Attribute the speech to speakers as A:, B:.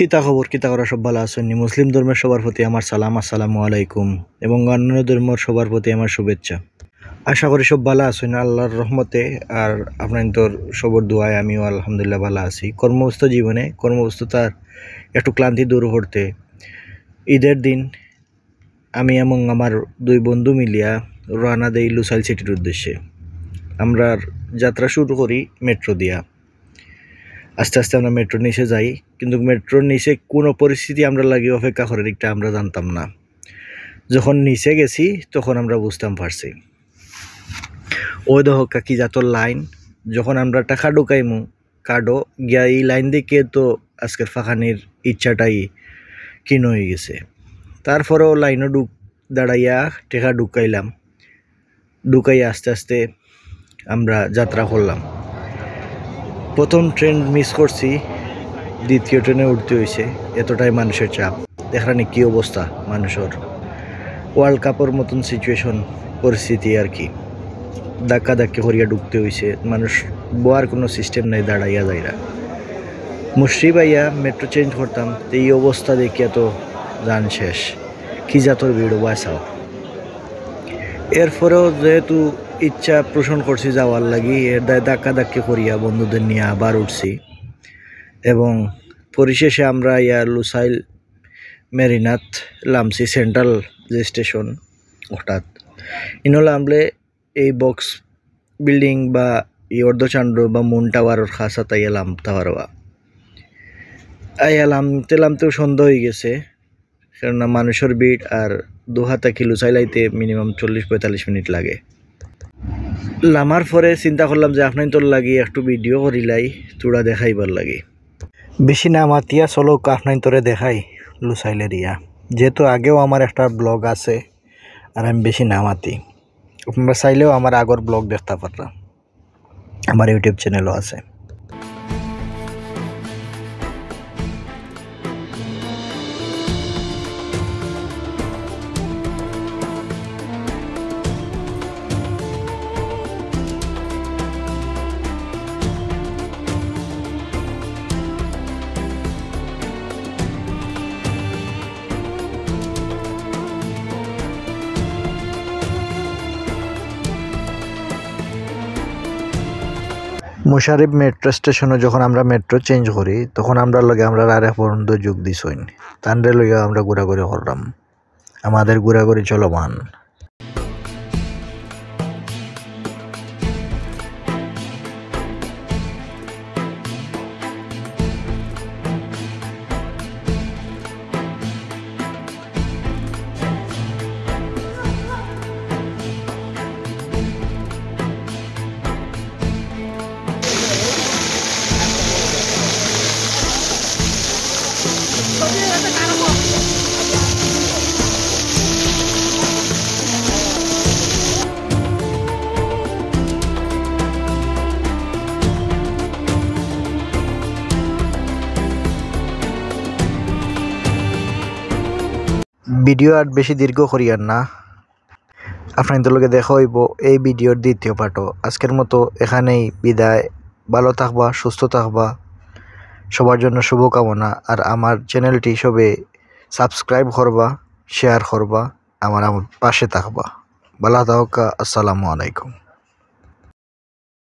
A: কিতা খবর কিতা করা সব ভালো আছেন মুসলিম ধর্মের সবার প্রতি আমার সালাম আসসালামু আলাইকুম এবং অন্য ধর্মের সবার প্রতি আমার শুভেচ্ছা। আশা করি সব ভালো আছেন আল্লাহর রহমতে। আর আপনাদের সবার দোয়ায় আমিও আলহামদুলিল্লাহ ভালো আছি। কর্মব্যস্ত জীবনে কর্মব্যস্ততার একটু ক্লান্তি দূর করতে ঈদের দিন আমি এবং আমার দুই বন্ধু মিলিয়া রওনা দেই লুসাইল সিটির উদ্দেশ্যে। আমরা যাত্রা শুরু করি মেট্রো দিয়া। আস্তে আস্তে আমরা মেট্রোর নিচে যাই, কিন্তু মেট্রোর নিচে কোনো পরিস্থিতি আমরা লাগি অপেক্ষা করে দিকটা আমরা জানতাম না। যখন নিচে গেছি তখন আমরা বুঝতাম পারছি ওই দহকা কি জাতর লাইন। যখন আমরা টাকা ঢুকাইমু কার্ডও গিয়া এই লাইন দেখে তো আজকের ফাঁকানির ইচ্ছাটাই কিন হয়ে গেছে। তারপরেও লাইনও দাঁড়াইয়া টাকা ঢুকাইয়া আস্তে আস্তে আমরা যাত্রা করলাম। প্রথম ট্রেন মিস করছি, দ্বিতীয় ট্রেনে উঠতে হয়েছে। এতটাই মানুষের চাপ, দেখানি কী অবস্থা মানুষের। ওয়ার্ল্ড কাপের মতন সিচুয়েশন পরিস্থিতি আর কি। ধাক্কা করিয়া ঢুকতে হয়েছে, মানুষ বোয়ার কোনো সিস্টেম নেই, দাঁড়াইয়া যাইরা। মুশরিফ আইয়া মেট্রো চেঞ্জ করতাম, এই অবস্থা দেখিয়া তো যান শেষ। কি জাতর ভিড় বাসাও। এরপরেও যেহেতু ইচ্ছা পোষণ করছি যাওয়ার লাগি, এর ধাক্কা করিয়া বন্ধুদের নিয়ে আবার উঠছি এবং পরিশেষে আমরা লুসাইল মেরিনাত লামছি। সেন্ট্রাল যে স্টেশন হঠাৎ নামলে এই বক্স বিল্ডিং বা অর্ধচান্দ্র বা মুন টাওয়ারের খাসা তাই লামতে পারবা। লামতেও সন্ধ্যা হয়ে গেছে, কেননা মানুষের ভিড়। আর দোহাতা কিলো চাইলাইতে মিনিমাম 40-45 মিনিট লাগে। লামার পরে চিন্তা করলাম যে আপনার তোর লাগি একটু ভিডিও করিলাই, তোরা দেখাইবার লাগি। বেশি না মাতিয়া চলো আপনার তোরে দেখাই লুসাইল এরিয়া। যেহেতু আগেও আমার একটা ব্লগ আছে আর আমি বেশি না মাতি, আপনারা চাইলেও আমার আগর ব্লগ দেখতে পারলাম, আমার ইউটিউব চ্যানেলও আছে। মুশারিফ মেট্রো স্টেশনে যখন আমরা মেট্রো চেঞ্জ করি তখন আমরা লগে আমরা আর পর্যন্ত যোগ দিছইন। তান্ডে লইয়া আমরা ঘোরাঘুরি করলাম, আমাদের ঘোরাঘুরি চলমান। ভিডিও আর বেশি দীর্ঘ করিয়ার না, আপনাদের লগে দেখা হইব এই ভিডিওর দ্বিতীয় পার্টও। আজকের মতো এখানেই বিদায়। ভালো থাকবা, সুস্থ থাকবা, সবার জন্য শুভকামনা। আর আমার চ্যানেলটি সবে সাবস্ক্রাইব করবা, শেয়ার করবা, আমার পাশে থাকবা। ভালো থাকা। আসসালামু আলাইকুম।